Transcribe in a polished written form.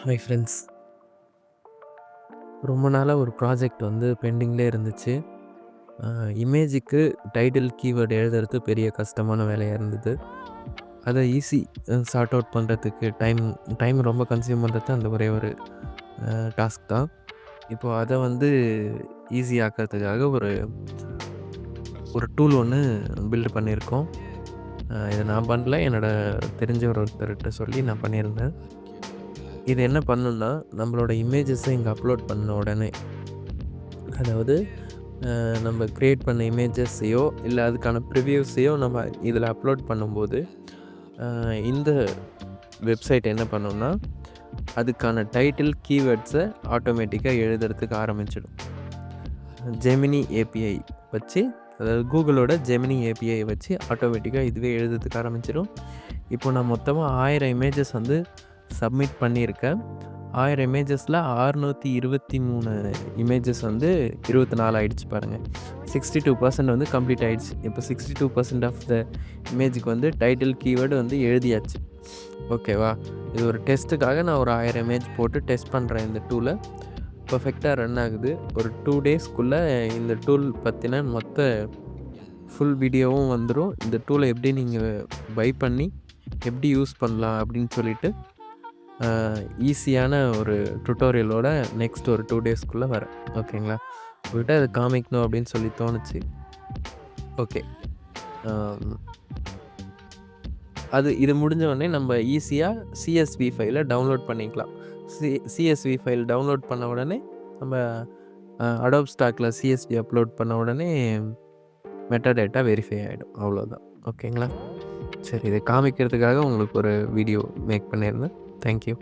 Hi friends. ரொம்ப நாளாக ஒரு ப்ராஜெக்ட் வந்து பெண்டிங்லேயே இருந்துச்சு. இமேஜுக்கு டைட்டில் கீவேர்டு எழுதுறது பெரிய கஷ்டமான வேலையாக இருந்தது. அதை ஈஸி சார்ட் அவுட் பண்ணுறதுக்கு டைம் ரொம்ப கன்சியூம் பண்ணுறது அந்த ஒரே ஒரு டாஸ்க் தான். இப்போது அதை வந்து ஈஸி ஆக்கிறதுக்காக ஒரு ஒரு டூல் ஒன்று பில்டு பண்ணியிருக்கோம். இதை நான் பண்ணல, தெரிஞ்ச ஒருத்தர்கிட்ட சொல்லி நான் பண்ணியிருந்தேன். இது என்ன பண்ணுன்னா, நம்மளோட இமேஜஸை இங்கே அப்லோட் பண்ண உடனே, அதாவது நம்ம க்ரியேட் பண்ண இமேஜஸையோ இல்லை அதுக்கான ப்ரிவியூஸையோ நம்ம இதில் அப்லோட் பண்ணும்போது இந்த வெப்சைட் என்ன பண்ணுன்னா, அதுக்கான டைட்டில் கீவேர்ட்ஸை ஆட்டோமேட்டிக்காக எழுதுறதுக்கு ஆரம்பிச்சிடும். ஜெமினி ஏபிஐ வச்சு, அதாவது கூகுளோட ஜெமினி ஏபிஐ வச்சு ஆட்டோமேட்டிக்காக இதுவே எழுதுறதுக்கு ஆரம்பிச்சிடும். இப்போ நான் மொத்தமாக 1000 இமேஜஸ் வந்து சப்மிட் பண்ணியிருக்கேன். 1000 இமேஜஸில் 623 இமேஜஸ் வந்து 24 ஆகிடுச்சு பாருங்கள். 62% வந்து கம்ப்ளீட் ஆகிடுச்சு. இப்போ 62% ஆஃப் த இமேஜுக்கு வந்து டைட்டில் கீவேர்டு வந்து எழுதியாச்சு. ஓகேவா? இது ஒரு டெஸ்ட்டுக்காக நான் ஒரு 1000 இமேஜ் போட்டு டெஸ்ட் பண்ணுறேன். இந்த டூலை பர்ஃபெக்டாக ரன் ஆகுது. ஒரு 2 டேஸ்க்குள்ளே இந்த டூல் பற்றின ஃபுல் வீடியோவும் வந்துடும். இந்த டூலை எப்படி நீங்கள் பை பண்ணி எப்படி யூஸ் பண்ணலாம் அப்படின்னு சொல்லிட்டு ஈஸியான ஒரு டுட்டோரியலோட நெக்ஸ்ட் ஒரு 2 டேஸ்க்குள்ளே வரேன். ஓகேங்களா? உங்கள்கிட்ட அதை காமிக்கணும் அப்படின்னு சொல்லி தோணுச்சு. ஓகே. இது முடிஞ்ச உடனே நம்ம ஈஸியாக சிஎஸ்வி ஃபைலை டவுன்லோட் பண்ணிக்கலாம். சிஎஸ்வி ஃபைல் டவுன்லோட் பண்ண உடனே நம்ம அடோப் ஸ்டாக்கில் சிஎஸ்வி அப்லோட் பண்ண உடனே மெட்டா டேட்டா வெரிஃபை ஆகிடும். அவ்வளோதான். ஓகேங்களா? சரி, இதை காமிக்கிறதுக்காக உங்களுக்கு ஒரு வீடியோ மேக் பண்ணியிருந்தேன். தேங்க்யூ.